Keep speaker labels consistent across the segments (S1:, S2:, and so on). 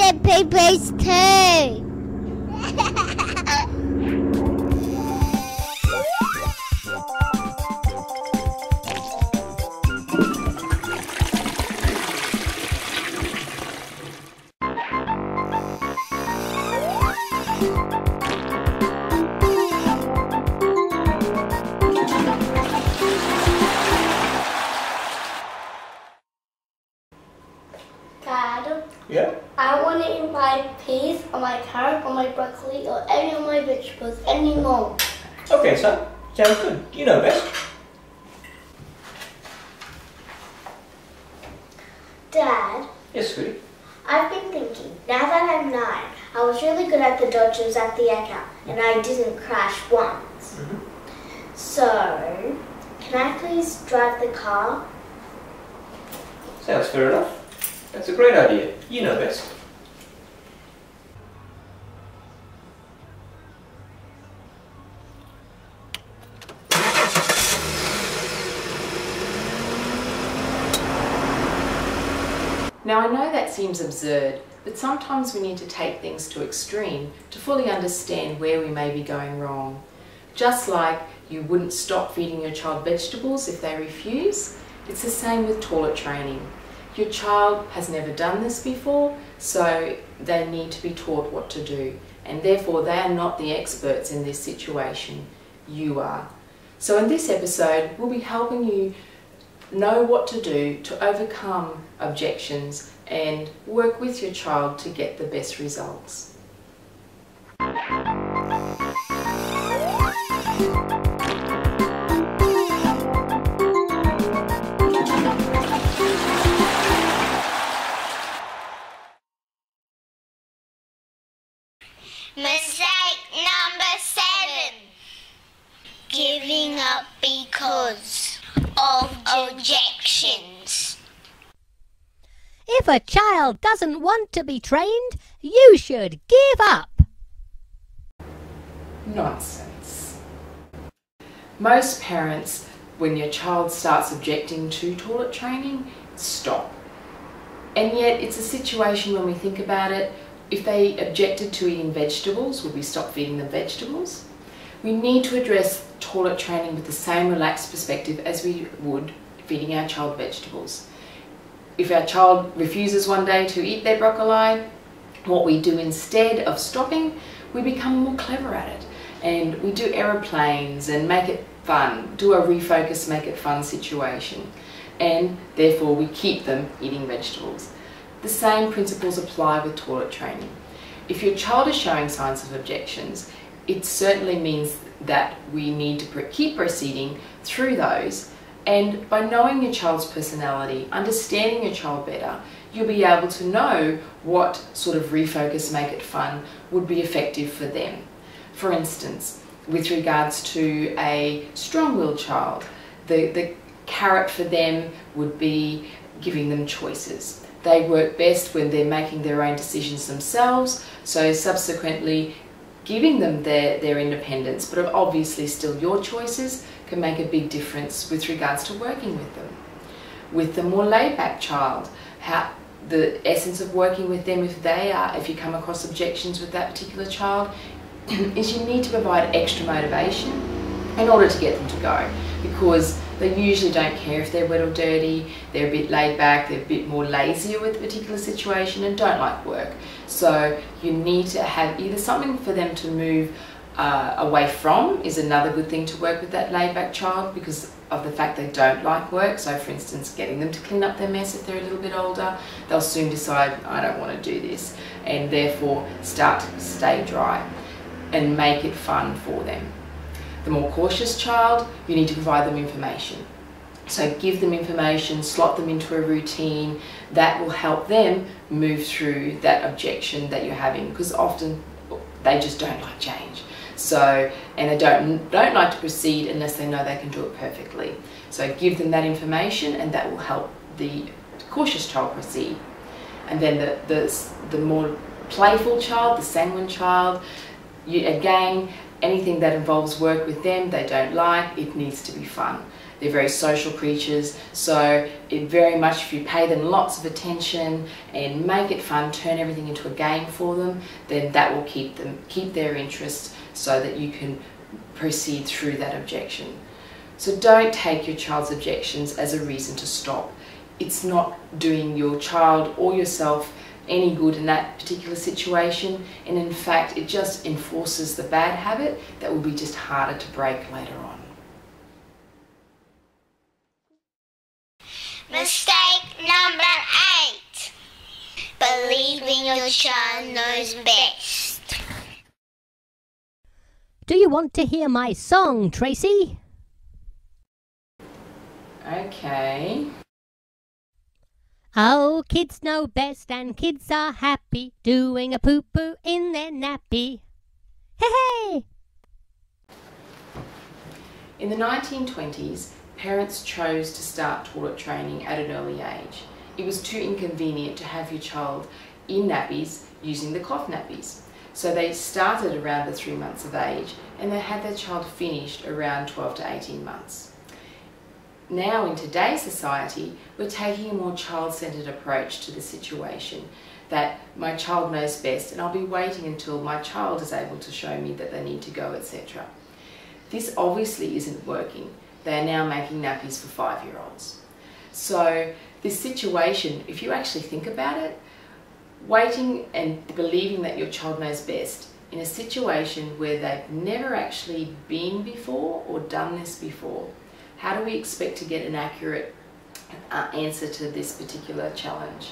S1: eat pee-pees too.
S2: Dad,
S3: Yeah?
S2: I want to eat my peas or my carrot or my broccoli or any of my vegetables anymore.
S3: Okay, son. Sounds good. You know best.
S2: Dad,
S3: Yes, sweetie.
S2: I've been thinking, now that I'm 9, I was really good at the dodgers at the egg hunt and I didn't crash once. So, can I please drive the car?
S3: Sounds fair enough. That's a great idea. You know best.
S4: Now I know that seems absurd, but sometimes we need to take things to extreme to fully understand where we may be going wrong. Just like you wouldn't stop feeding your child vegetables if they refuse, it's the same with toilet training. Your child has never done this before, so they need to be taught what to do, and therefore they are not the experts in this situation. You are. So in this episode, we'll be helping you know what to do to overcome objections and work with your child to get the best results.
S1: Mistake number 7. Giving up because of objections.
S5: If a child doesn't want to be trained, you should give up.
S4: Nonsense. Most parents, when your child starts objecting to toilet training, stop. And yet it's a situation when we think about it, if they objected to eating vegetables, would we stop feeding them vegetables? We need to address toilet training with the same relaxed perspective as we would feeding our child vegetables. If our child refuses one day to eat their broccoli, what we do instead of stopping, we become more clever at it. And we do aeroplanes and make it fun, do a refocus, make it fun situation. And therefore we keep them eating vegetables. The same principles apply with toilet training. If your child is showing signs of objections, it certainly means that we need to keep proceeding through those, and by knowing your child's personality, understanding your child better, you'll be able to know what sort of refocus, make it fun, would be effective for them. For instance, with regards to a strong-willed child, the carrot for them would be giving them choices. They work best when they're making their own decisions themselves, so subsequently giving them their independence, but obviously still your choices, can make a big difference with regards to working with them. With the more laid-back child, the essence of working with them, if you come across objections with that particular child, is you need to provide extra motivation in order to get them to go, because they usually don't care if they're wet or dirty, they're a bit laid back, they're a bit more lazier with a particular situation and don't like work. So you need to have either something for them to move away from is another good thing to work with that laid back child because of the fact they don't like work. So for instance, getting them to clean up their mess if they're a little bit older, they'll soon decide, I don't want to do this, and therefore start to stay dry and make it fun for them. The more cautious child, you need to provide them information. So give them information, slot them into a routine that will help them move through that objection that you're having, because often they just don't like change. So, and they don't like to proceed unless they know they can do it perfectly. So give them that information and that will help the cautious child proceed. And then the more playful child, the sanguine child, again, Anything that involves work with them they don't like, it needs to be fun. They're very social creatures, so it very much, if you pay them lots of attention and make it fun, turn everything into a game for them, then that will keep their interest so that you can proceed through that objection. So don't take your child's objections as a reason to stop. It's not doing your child or yourself any good in that particular situation, and in fact it just enforces the bad habit that will be just harder to break later on.
S1: Mistake number 8. Believing your child knows best.
S5: Do you want to hear my song, Tracy?
S4: Okay.
S5: Oh, kids know best and kids are happy doing a poo-poo in their nappy. Hey, hey!
S4: In the 1920s, parents chose to start toilet training at an early age. It was too inconvenient to have your child in nappies using the cloth nappies. So they started around the 3 months of age and they had their child finished around 12 to 18 months. Now in today's society, we're taking a more child-centred approach to the situation, that my child knows best and I'll be waiting until my child is able to show me that they need to go, etc. This obviously isn't working. They are now making nappies for 5-year-olds. So this situation, if you actually think about it, waiting and believing that your child knows best in a situation where they've never actually been before or done this before, how do we expect to get an accurate answer to this particular challenge?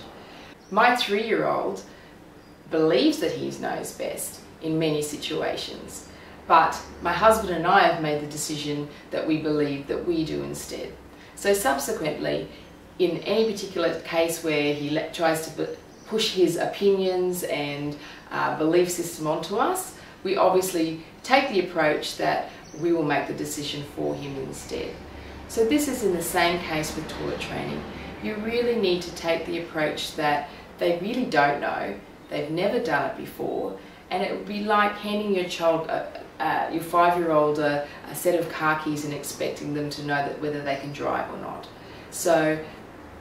S4: My 3-year-old believes that he knows best in many situations, but my husband and I have made the decision that we believe that we do instead. So subsequently, in any particular case where he tries to push his opinions and belief system onto us, we obviously take the approach that we will make the decision for him instead. So this is in the same case with toilet training. You really need to take the approach that they really don't know, they've never done it before, and it would be like handing your child, your 5-year-old, a set of car keys and expecting them to know that whether they can drive or not. So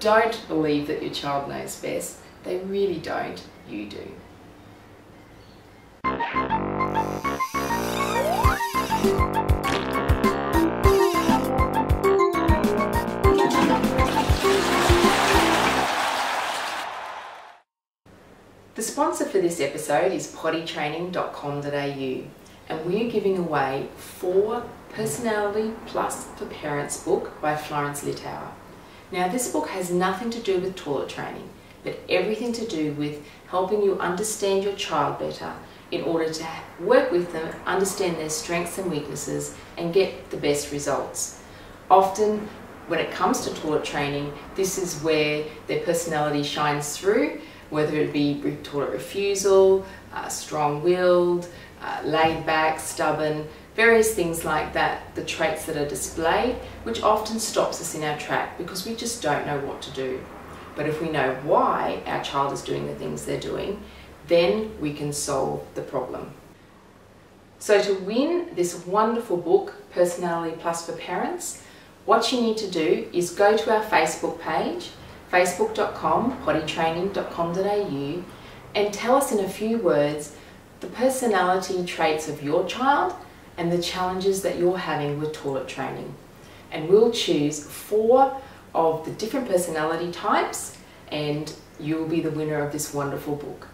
S4: don't believe that your child knows best. They really don't, you do. The sponsor for this episode is pottytraining.com.au, and we're giving away 4 Personality Plus for Parents book by Florence Littauer. Now this book has nothing to do with toilet training, but everything to do with helping you understand your child better in order to work with them, understand their strengths and weaknesses, and get the best results. Often when it comes to toilet training, this is where their personality shines through, whether it be toilet refusal, strong-willed, laid back, stubborn, various things like that, the traits that are displayed, which often stops us in our track because we just don't know what to do. But if we know why our child is doing the things they're doing, then we can solve the problem. So to win this wonderful book, Personality Plus for Parents, what you need to do is go to our Facebook page, facebook.com, pottytraining.com.au, and tell us in a few words the personality traits of your child and the challenges that you're having with toilet training. And we'll choose 4 of the different personality types, and you will be the winner of this wonderful book.